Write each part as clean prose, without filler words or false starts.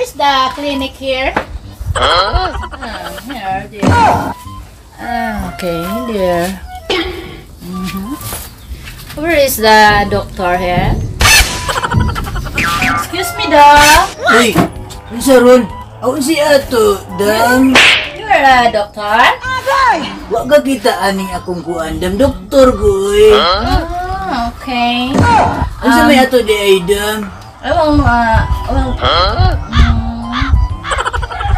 Where's the clinic here? Here, dear. Okay, dear. Where is the doctor here? Excuse me, doc. Hey, unsa ron? Aw si ato, dam. You're a doctor? Wa ka kita aning akong kuandam, doktor ko eh. Okay. Unsa may ato di ay dam?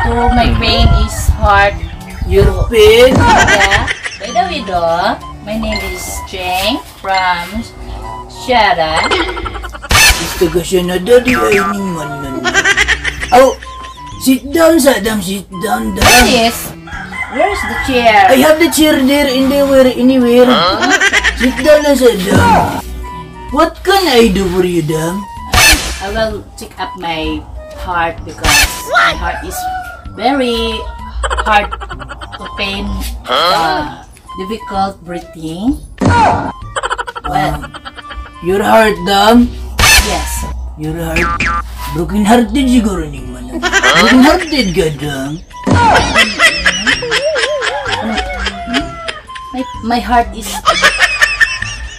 So my pain is heart. Your pain? Yeah. By the way, doc, my name is Cheng from Sharon. Gusto ka siya na dadi ay ning manan. Aw, sit down sa dam, sit down dam. Yes. Where's the chair? I have the chair there anywhere. Sit down na sa dam. What can I do for you, dam? I will check up my heart because my heart is very hard to pain, difficult breathing. Well, Your heart, dam? yes. Your heart? Broken hearted siguro ning manan. Broken hearted ka, dam? My heart is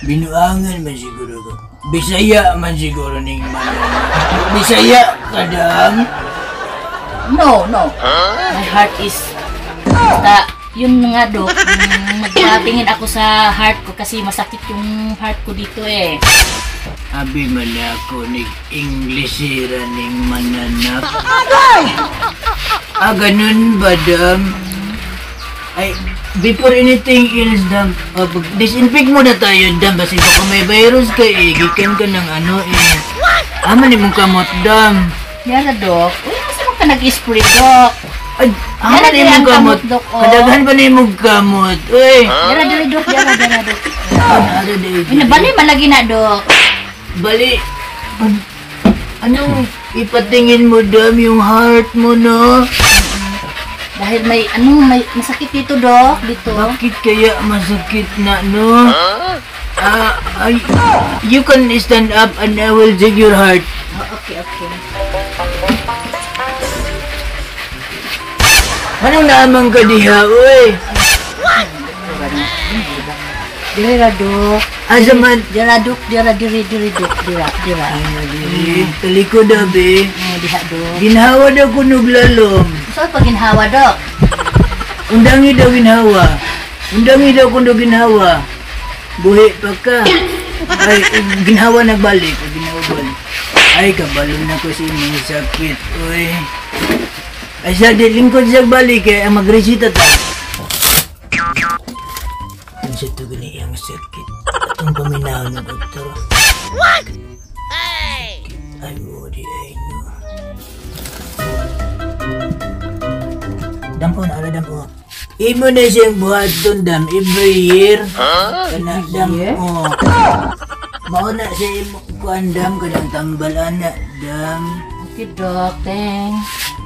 Binuangan man siguro ko. Bisaya man siguro ning manan. Bisaya ka, dam? no. My heart is yun nga dok, magpatingin ako sa heart ko kasi masakit yung heart ko dito eh. Abi man ako ning Englishera ning mananak. Ganun ba, dam? Ay, before anything else, dam, disinfect mo na tayo, dam, kasi baka may virus ka eh, gikan ka ng ano eh. Aman ni mong kamot, dam. Yara dok, uy, kasi mo ka nag-spray dok. Ay, aman ni mong kamot, Dok, oh. kadaghan ba ni mong kamot, uy. Yara dok, yara dok. Ano di? Bali malagi na dok. Bali, anong ipatingin mo, dam, yung heart mo, no? Dahil may masakit dito dok, dito. Bakit kaya masakit na, no? You can stand up and I will check your heart. Oh, okay. Anong naman ka diha, uy? Dira dok. Asaman? Dira dok, dira dok, dira. Talikod abi. Diha dok. Ginhawa daw kunog lalom. Saan pa ginhawa dok? Undangi daw ginhawa. Undangi daw kunog ginhawa. Buhi pa ka. Ay, ginhawa nagbalik. Ginhawa balik. Ay, kabalo na ko sa inyong sakit, uy. Ay, sa lingkod siya balik eh, ang magresita ta. Ano siya ito gani ang sakit? Itong paminaw na doktor. What? Hey! Ay, di ay no. Dampo na, dampo. Imo na siyang buhat doon, dam, every year. Kana, dam, oh. Mauna siya imo kuan, dam, kanang tambalan na, dam. Okay dok, thanks.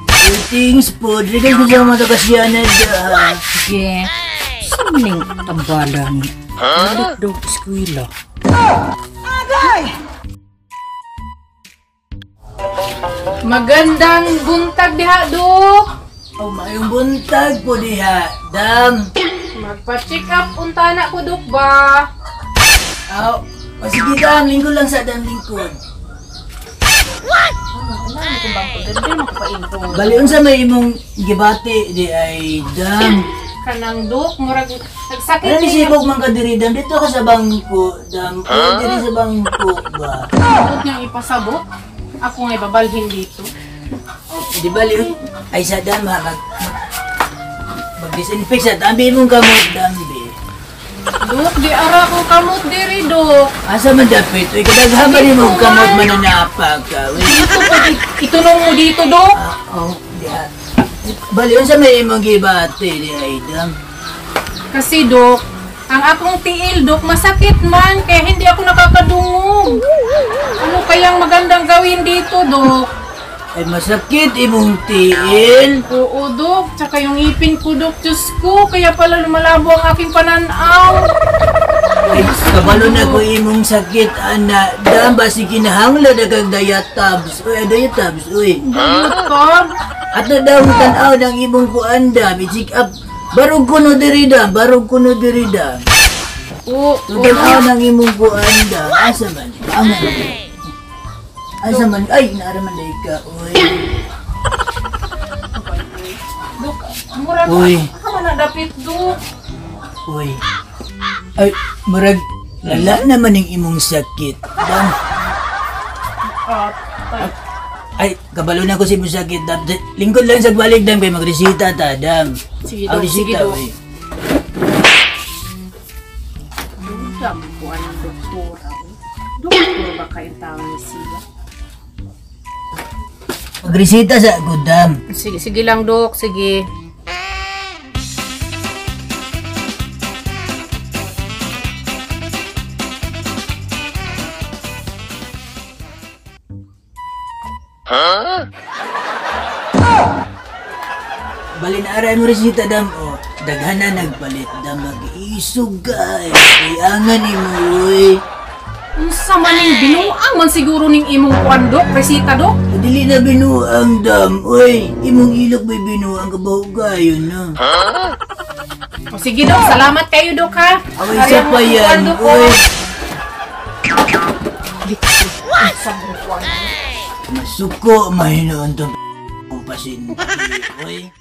Things po, dili ko sa mga kasyanan, dam. Sige. Saan ning tambalan? Dok, eskwela. Magandang buntag diha, Dok. Oh, mayong buntag po diha, dam. Magpa-check up unta na ko, Dok ba? Aw, o sige dam, lingkod lang sa dam lingkod. Ano kung bang paganda mo pa info? Baliun sa may imong gibati di ay dam. Kanang Dok, murag nagsakit Ano ni niya. sibog man ka diri dam dito ka sa bangko, dam. O diri sa bangko ba? Dok niyang ipasabot. Ako nga'y babalhin dito. Di baliun ay sa dam ha, mag-disinfect sa dam imong kamot dam be. Dok, di ara ko kamot diri, Dok. Asa man dapit? Uy, kadaghan ba imong kamot mananapa ka? Uy. Dito ko, itunong mo dito, Dok. Oh, diha. Baliun sa may imong gibati di ay dam. Kasi, Dok, ang akong tiil, Dok, masakit man. Kaya hindi ako nakakadungog. Ano kayang magandang gawin dito, Dok? Ay masakit imong tiil. Oo, Dok. Tsaka yung ipin ko, Dok. Diyos ko. Kaya pala lumalabo ang aking pananaw. Ay, kabalo na ko imong sakit, ana. Dam, basi kinahangla na kang diatabs. Uy, diatabs, uy. Doktor, At na daw tanaw ng imong kuanda, i-check up. Barog kuno dirida, barog kuno dirida. oo. Tanaw ng imong kuanda. Asa man? Asa man? Ay, naaraman na ka, uy. Dok, murag Uy. ka man nadapit, Dok. Uy. Ay, marag, lala naman ang imong sakit. Dam, ay, kabalo na ko si imong sakit. Dam, lingkod lang sa balik, dam, kay magresita ta, dam. Sige, Ah, Dok, sige, resita, Dok. uy. Dam ko ang doktor. Doktor ba kayo tao ni sila? Magresita sa ako, dam. Sige, sige lang, Dok. Sige. Balin aray mo resita, dam. O, daghan na nagpalit, dam. Mag-isog, guys. Iangan ni mo, uy. Unsa man ning binuang man siguro ning imong kuan, Dok? Resita, Dok? Dili na binuang, dam. Uy, imong ilok may binuang kabaw gayon na. O sige, Dok. Salamat kayo, Dok, ha? Away Kaya sa mo pa ang yan, kuan, Dok, uy. oh. Unsa mo kuan? Masuko, mahinoon to pasin. Uy.